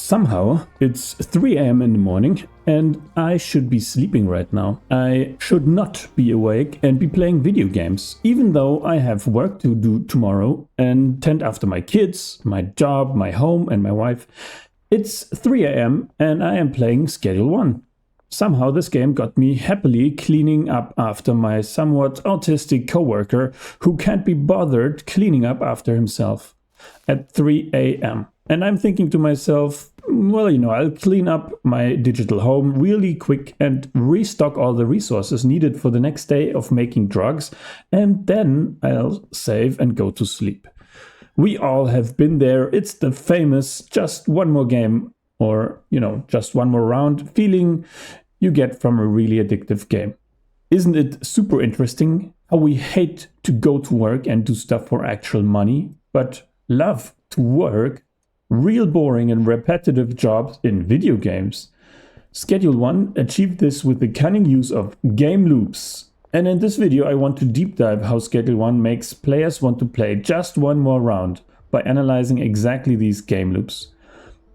Somehow, it's 3 a.m. in the morning and I should be sleeping right now. I should not be awake and be playing video games, even though I have work to do tomorrow and tend after my kids, my job, my home and my wife. It's 3 a.m. and I am playing Schedule1. Somehow this game got me happily cleaning up after my somewhat autistic coworker who can't be bothered cleaning up after himself at 3 a.m. And I'm thinking to myself, well, I'll clean up my digital home really quick and restock all the resources needed for the next day of making drugs, and then I'll save and go to sleep. We all have been there. It's the famous just one more game or, just one more round feeling you get from a really addictive game. Isn't it super interesting how we hate to go to work and do stuff for actual money, but love to work real boring and repetitive jobs in video games? Schedule1 achieved this with the cunning use of game loops. And in this video I want to deep dive how Schedule1 makes players want to play just one more round by analyzing exactly these game loops.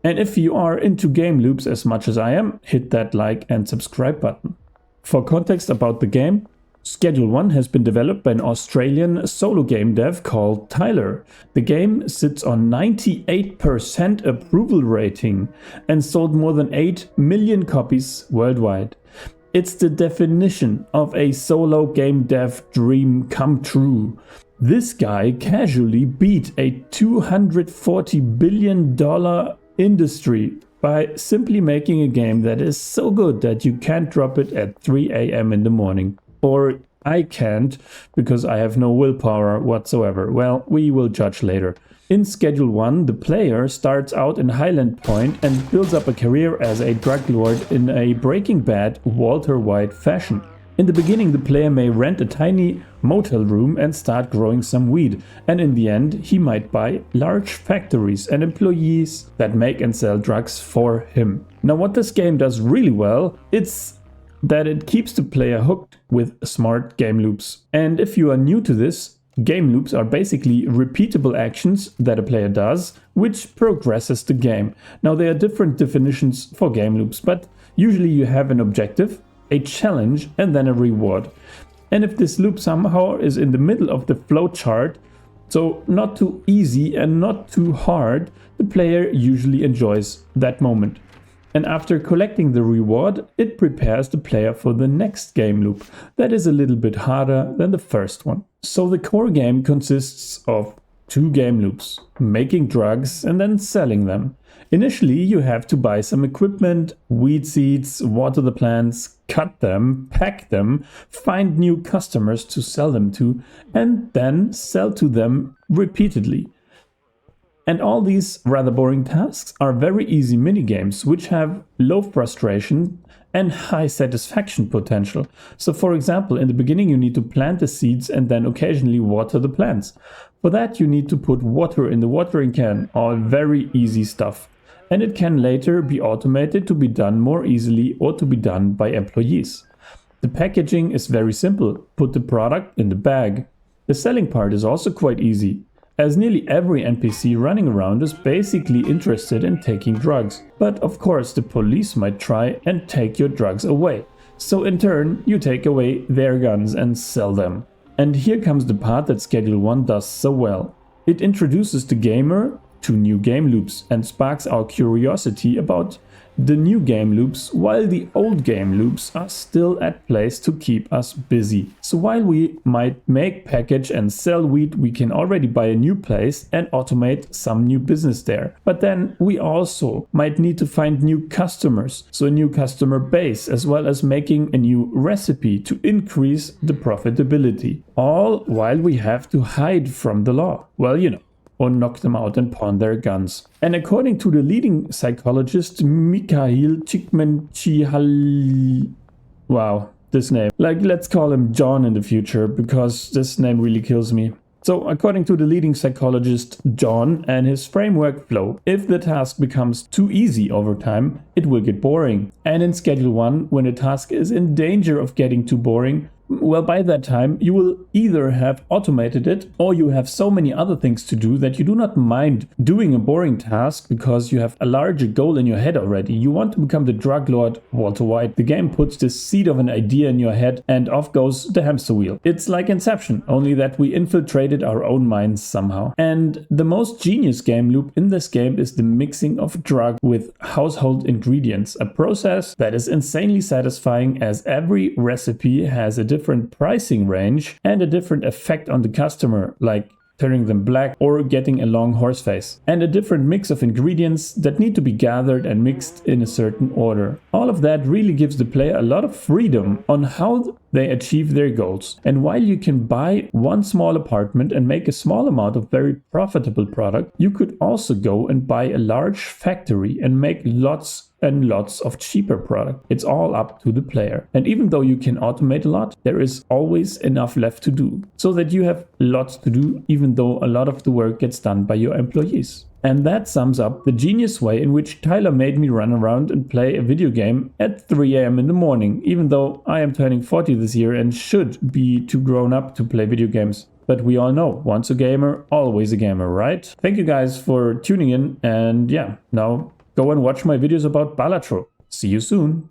And if you are into game loops as much as I am, hit that like and subscribe button. For context about the game, Schedule1 has been developed by an Australian solo game dev called Tyler. The game sits on 98% approval rating and sold more than 8 million copies worldwide. It's the definition of a solo game dev dream come true. This guy casually beat a $240 billion industry by simply making a game that is so good that you can't drop it at 3 a.m. in the morning. Or I can't, because I have no willpower whatsoever. Well, we will judge later. In Schedule1, the player starts out in Highland Point and builds up a career as a drug lord in a Breaking Bad Walter White fashion. In the beginning, the player may rent a tiny motel room and start growing some weed, and in the end he might buy large factories and employees that make and sell drugs for him. Now what this game does really well, it's that it keeps the player hooked with smart game loops. And if you are new to this, game loops are basically repeatable actions that a player does, which progresses the game. Now there are different definitions for game loops, but usually you have an objective, a challenge, and then a reward. And if this loop somehow is in the middle of the flow chart, so not too easy and not too hard, the player usually enjoys that moment. And after collecting the reward, it prepares the player for the next game loop that is a little bit harder than the first one. So the core game consists of 2 game loops, making drugs and then selling them. Initially you have to buy some equipment, weed seeds, water the plants, cut them, pack them, find new customers to sell them to, and then sell to them repeatedly. And all these rather boring tasks are very easy minigames which have low frustration and high satisfaction potential. So for example, in the beginning you need to plant the seeds and then occasionally water the plants. For that you need to put water in the watering can, all very easy stuff. And it can later be automated to be done more easily or to be done by employees. The packaging is very simple. Put the product in the bag. The selling part is also quite easy, as nearly every NPC running around is basically interested in taking drugs. But of course the police might try and take your drugs away. So in turn you take away their guns and sell them. And here comes the part that Schedule1 does so well. It introduces the gamer to new game loops and sparks our curiosity about the new game loops while the old game loops are still at place to keep us busy. So while we might make, package and sell weed, we can already buy a new place and automate some new business there. But then we also might need to find new customers, so a new customer base, as well as making a new recipe to increase the profitability. All while we have to hide from the law. Well, or knock them out and pawn their guns. And according to the leading psychologist Mikhail Csikszentmihalyi, wow, this name. Let's call him John in the future, because this name really kills me. So according to the leading psychologist John and his framework flow, if the task becomes too easy over time, it will get boring. And in Schedule1, when a task is in danger of getting too boring, well, by that time you will either have automated it or you have so many other things to do that you do not mind doing a boring task because you have a larger goal in your head already. You want to become the drug lord Walter White. The game puts this seed of an idea in your head and off goes the hamster wheel. It's like Inception, only that we infiltrated our own minds somehow. And the most genius game loop in this game is the mixing of drug with household ingredients, a process that is insanely satisfying as every recipe has a different pricing range and a different effect on the customer, like turning them black or getting a long horse face, and a different mix of ingredients that need to be gathered and mixed in a certain order. All of that really gives the player a lot of freedom on how they achieve their goals. And while you can buy one small apartment and make a small amount of very profitable product, you could also go and buy a large factory and make lots and lots of cheaper product. It's all up to the player. And even though you can automate a lot, there is always enough left to do, so that you have lots to do, even though a lot of the work gets done by your employees. And that sums up the genius way in which Tyler made me run around and play a video game at 3 a.m. in the morning, even though I am turning 40 this year and should be too grown up to play video games. But we all know, once a gamer, always a gamer, right? Thank you guys for tuning in, and yeah, now go and watch my videos about Balatro. See you soon!